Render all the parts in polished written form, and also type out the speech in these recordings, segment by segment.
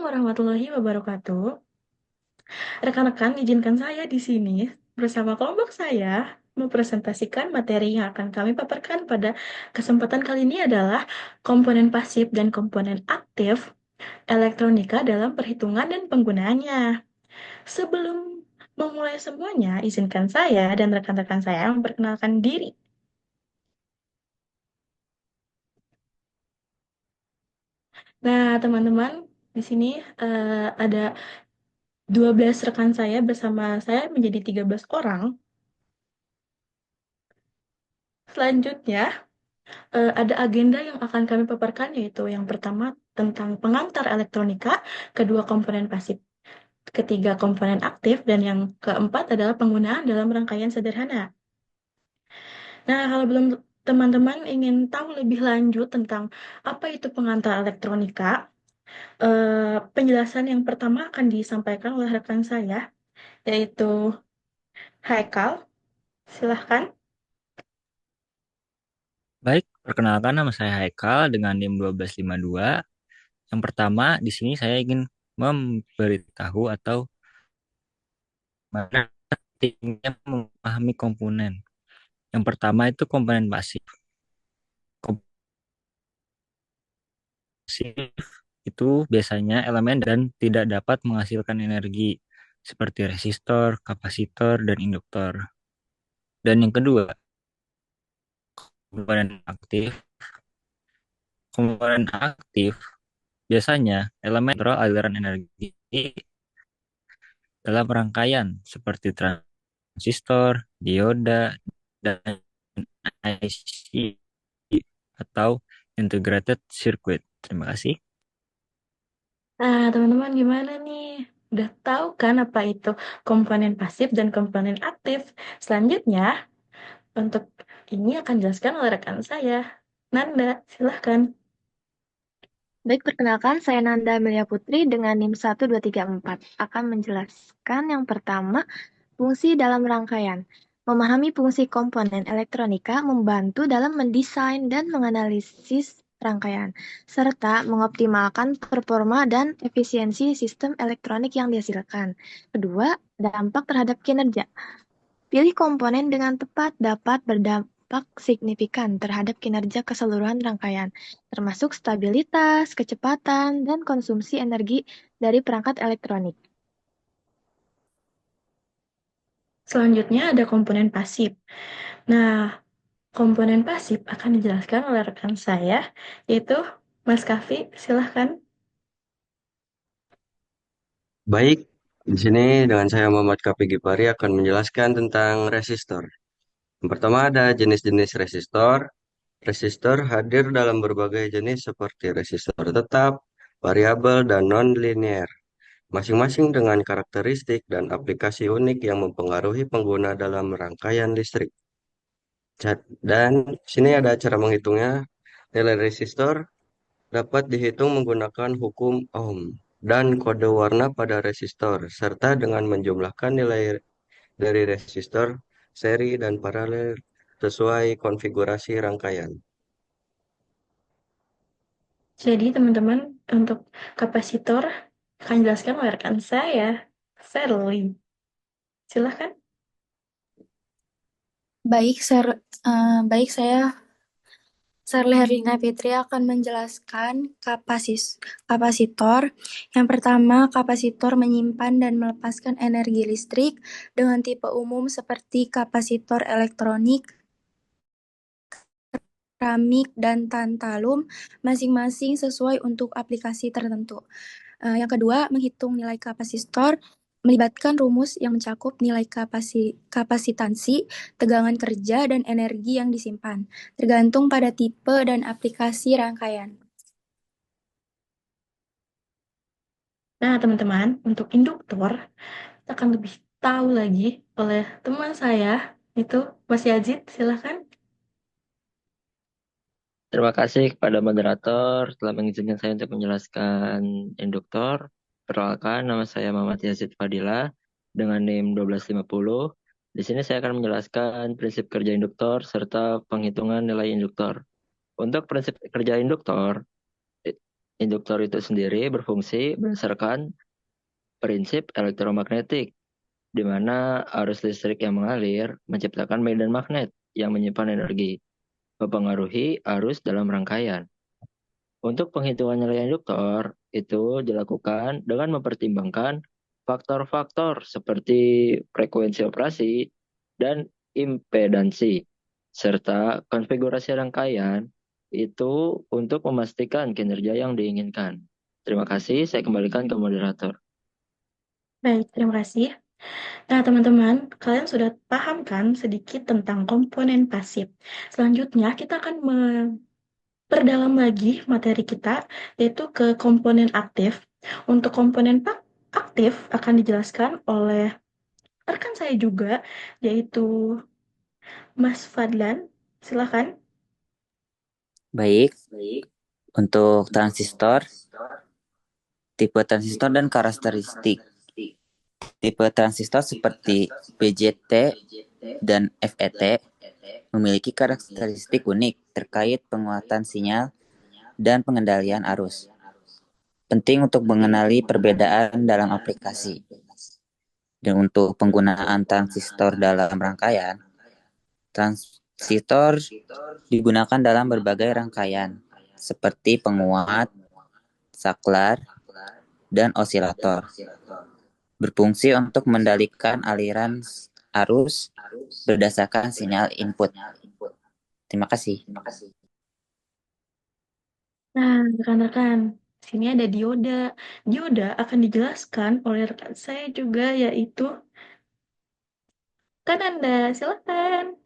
warahmatullahi wabarakatuh. Rekan-rekan, izinkan saya di sini bersama kelompok saya mempresentasikan materi yang akan kami paparkan pada kesempatan kali ini adalah komponen pasif dan komponen aktif elektronika dalam perhitungan dan penggunaannya. Sebelum memulai semuanya, izinkan saya dan rekan-rekan saya memperkenalkan diri. Nah, teman-teman, di sini ada 12 rekan saya bersama saya menjadi 13 orang. Selanjutnya, ada agenda yang akan kami paparkan yaitu yang pertama tentang pengantar elektronika, kedua komponen pasif, ketiga komponen aktif, dan yang keempat adalah penggunaan dalam rangkaian sederhana. Nah, kalau belum teman-teman ingin tahu lebih lanjut tentang apa itu pengantar elektronika, penjelasan yang pertama akan disampaikan oleh rekan saya, yaitu Haikal. Silahkan. Baik, perkenalkan nama saya Haikal dengan NIM 1252. Yang pertama, di sini saya ingin memberitahu atau mana pentingnya memahami komponen. Yang pertama itu komponen pasif. Komponen pasif itu biasanya elemen dan tidak dapat menghasilkan energi seperti resistor, kapasitor, dan induktor. Dan yang kedua, komponen aktif. Komponen aktif biasanya elemen kontrol aliran energi dalam rangkaian seperti transistor, dioda, dan IC atau integrated circuit. Terima kasih. Nah, teman-teman gimana nih? Udah tahu kan apa itu komponen pasif dan komponen aktif? Selanjutnya, untuk ini akan dijelaskan oleh rekan saya. Nanda, silahkan. Baik, perkenalkan saya Nanda Amelia Putri dengan NIM 1234. Akan menjelaskan yang pertama, fungsi dalam rangkaian. Memahami fungsi komponen elektronika membantu dalam mendesain dan menganalisis rangkaian, serta mengoptimalkan performa dan efisiensi sistem elektronik yang dihasilkan. Kedua, dampak terhadap kinerja. Pilih komponen dengan tepat dapat berdampak signifikan terhadap kinerja keseluruhan rangkaian, termasuk stabilitas, kecepatan, dan konsumsi energi dari perangkat elektronik. Selanjutnya ada komponen pasif. Nah, komponen pasif akan dijelaskan oleh rekan saya, yaitu Mas Kafi, silahkan. Baik, di sini dengan saya Muhammad Kapi Gipari akan menjelaskan tentang resistor. Yang pertama ada jenis-jenis resistor. Resistor hadir dalam berbagai jenis seperti resistor tetap, variabel, dan non-linear. Masing-masing dengan karakteristik dan aplikasi unik yang mempengaruhi pengguna dalam rangkaian listrik. Dan sini ada cara menghitungnya. Nilai resistor dapat dihitung menggunakan hukum Ohm dan kode warna pada resistor, serta dengan menjumlahkan nilai dari resistor seri dan paralel sesuai konfigurasi rangkaian. Jadi, teman-teman, untuk kapasitor akan dijelaskan oleh rekan saya, Sherly. Silahkan. Baik, saya Sarli Herlina Fitri akan menjelaskan kapasitor. Yang pertama, kapasitor menyimpan dan melepaskan energi listrik dengan tipe umum seperti kapasitor elektronik, keramik, dan tantalum, masing-masing sesuai untuk aplikasi tertentu. Yang kedua, menghitung nilai kapasitor melibatkan rumus yang mencakup nilai kapasitansi, tegangan kerja, dan energi yang disimpan, tergantung pada tipe dan aplikasi rangkaian. Nah, teman-teman, untuk induktor akan lebih tahu lagi oleh teman saya, itu Mas Yazid, silahkan. Terima kasih kepada moderator telah mengizinkan saya untuk menjelaskan induktor. Perkenalkan, nama saya Muhammad Yazid Fadila dengan NIM 1250. Di sini saya akan menjelaskan prinsip kerja induktor serta penghitungan nilai induktor. Untuk prinsip kerja induktor, Induktor itu sendiri berfungsi berdasarkan prinsip elektromagnetik, di mana arus listrik yang mengalir menciptakan medan magnet yang menyimpan energi, mempengaruhi arus dalam rangkaian. Untuk penghitungan nilai induktor, itu dilakukan dengan mempertimbangkan faktor-faktor seperti frekuensi operasi dan impedansi, serta konfigurasi rangkaian itu untuk memastikan kinerja yang diinginkan. Terima kasih, saya kembalikan ke moderator. Baik, terima kasih. Nah, teman-teman, kalian sudah paham kan sedikit tentang komponen pasif. Selanjutnya, kita akan perdalam lagi materi kita, yaitu ke komponen aktif. Untuk komponen aktif akan dijelaskan oleh rekan saya juga, yaitu Mas Fadlan. Silakan. Baik, untuk transistor, tipe transistor dan karakteristik. Tipe transistor seperti BJT dan FET memiliki karakteristik unik terkait penguatan sinyal dan pengendalian arus. Penting untuk mengenali perbedaan dalam aplikasi. Dan untuk penggunaan transistor dalam rangkaian, transistor digunakan dalam berbagai rangkaian, seperti penguat, saklar, dan osilator. Berfungsi untuk mengendalikan aliran arus berdasarkan sinyal input. Terima kasih. Nah, rekan-rekan, sini ada dioda. Dioda akan dijelaskan oleh rekan saya juga, yaitu Kananda. Silakan.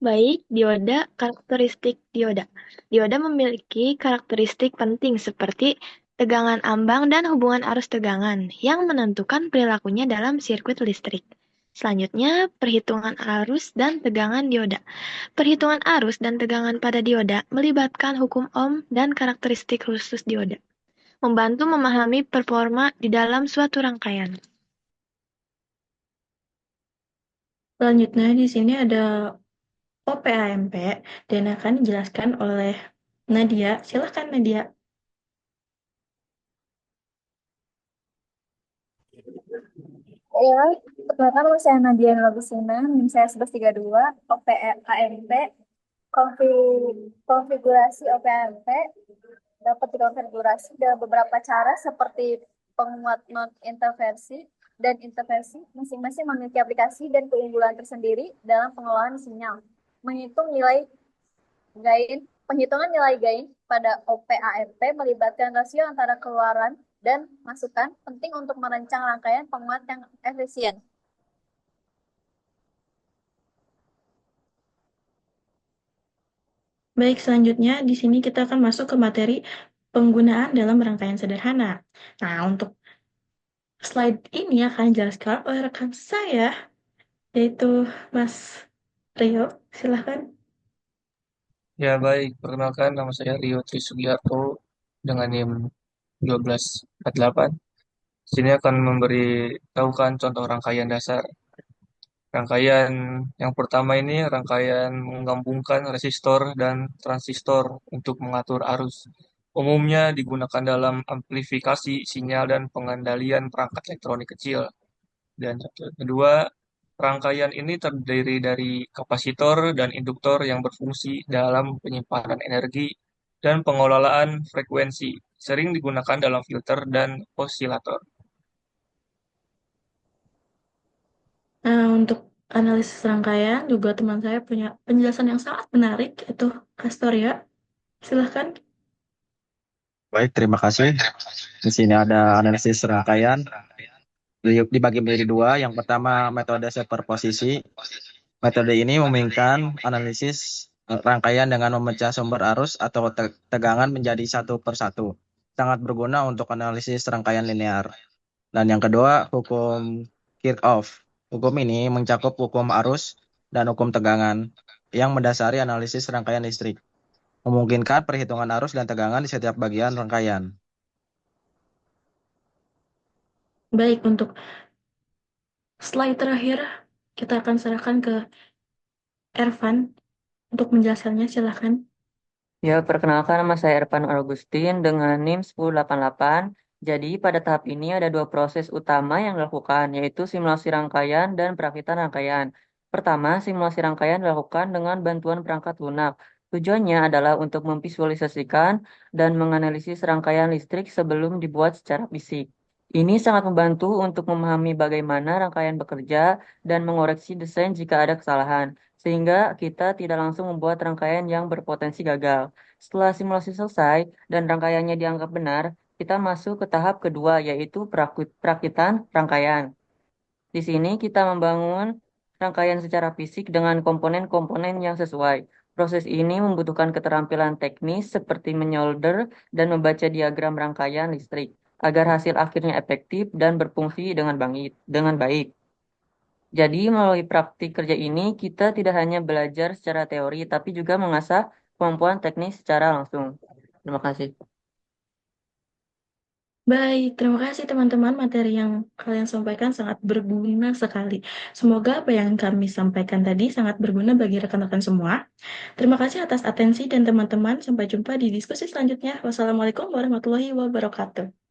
Baik, dioda, karakteristik dioda. Dioda memiliki karakteristik penting seperti tegangan ambang dan hubungan arus tegangan yang menentukan perilakunya dalam sirkuit listrik. Selanjutnya, perhitungan arus dan tegangan dioda. Perhitungan arus dan tegangan pada dioda melibatkan hukum Ohm dan karakteristik khusus dioda, membantu memahami performa di dalam suatu rangkaian. Selanjutnya di sini ada OPAMP dan akan dijelaskan oleh Nadia. Silakan Nadia. Ya, perkenalkan nama saya Nadia Nurabusina, NIM saya 1132, OPAMP, konfigurasi OPAMP dapat dikonfigurasi dengan beberapa cara seperti penguat non-interfersi dan interfersi, masing-masing memiliki aplikasi dan keunggulan tersendiri dalam pengelolaan sinyal. Penghitungan nilai gain pada OPAMP melibatkan rasio antara keluaran dan masukan, penting untuk merancang rangkaian penguat yang efisien. Baik, selanjutnya di sini kita akan masuk ke materi penggunaan dalam rangkaian sederhana. Nah, untuk slide ini akan dijelaskan oleh rekan saya, yaitu Mas Rio. Silakan. Ya baik, perkenalkan nama saya Rio Trisugiarto dengan NIM 1248. Sini akan memberitahukan contoh rangkaian dasar. Rangkaian yang pertama ini rangkaian menggabungkan resistor dan transistor untuk mengatur arus. Umumnya digunakan dalam amplifikasi sinyal dan pengendalian perangkat elektronik kecil. Dan kedua, rangkaian ini terdiri dari kapasitor dan induktor yang berfungsi dalam penyimpanan energi dan pengelolaan frekuensi, sering digunakan dalam filter dan osilator. Nah, untuk analisis rangkaian juga teman saya punya penjelasan yang sangat menarik, yaitu Astoria. Silakan. Baik, terima kasih. Di sini ada analisis rangkaian dibagi menjadi dua. Yang pertama metode superposisi. Metode ini memungkinkan analisis rangkaian dengan memecah sumber arus atau tegangan menjadi satu per satu. Sangat berguna untuk analisis rangkaian linear. Dan yang kedua, hukum Kirchhoff. Hukum ini mencakup hukum arus dan hukum tegangan yang mendasari analisis rangkaian listrik, memungkinkan perhitungan arus dan tegangan di setiap bagian rangkaian. Baik, untuk slide terakhir, kita akan serahkan ke Ervan untuk menjelaskannya. Silakan. Ya, perkenalkan nama saya Ervan Augustin dengan NIM 1088. Jadi, pada tahap ini ada dua proses utama yang dilakukan, yaitu simulasi rangkaian dan perakitan rangkaian. Pertama, simulasi rangkaian dilakukan dengan bantuan perangkat lunak. Tujuannya adalah untuk memvisualisasikan dan menganalisis rangkaian listrik sebelum dibuat secara fisik. Ini sangat membantu untuk memahami bagaimana rangkaian bekerja dan mengoreksi desain jika ada kesalahan, sehingga kita tidak langsung membuat rangkaian yang berpotensi gagal. Setelah simulasi selesai dan rangkaiannya dianggap benar, kita masuk ke tahap kedua, yaitu perakitan rangkaian. Di sini kita membangun rangkaian secara fisik dengan komponen-komponen yang sesuai. Proses ini membutuhkan keterampilan teknis seperti menyolder dan membaca diagram rangkaian listrik, agar hasil akhirnya efektif dan berfungsi dengan baik. Jadi, melalui praktik kerja ini, kita tidak hanya belajar secara teori, tapi juga mengasah kemampuan teknis secara langsung. Terima kasih. Baik, terima kasih teman-teman. Materi yang kalian sampaikan sangat berguna sekali. Semoga apa yang kami sampaikan tadi sangat berguna bagi rekan-rekan semua. Terima kasih atas atensi dan teman-teman. Sampai jumpa di diskusi selanjutnya. Wassalamualaikum warahmatullahi wabarakatuh.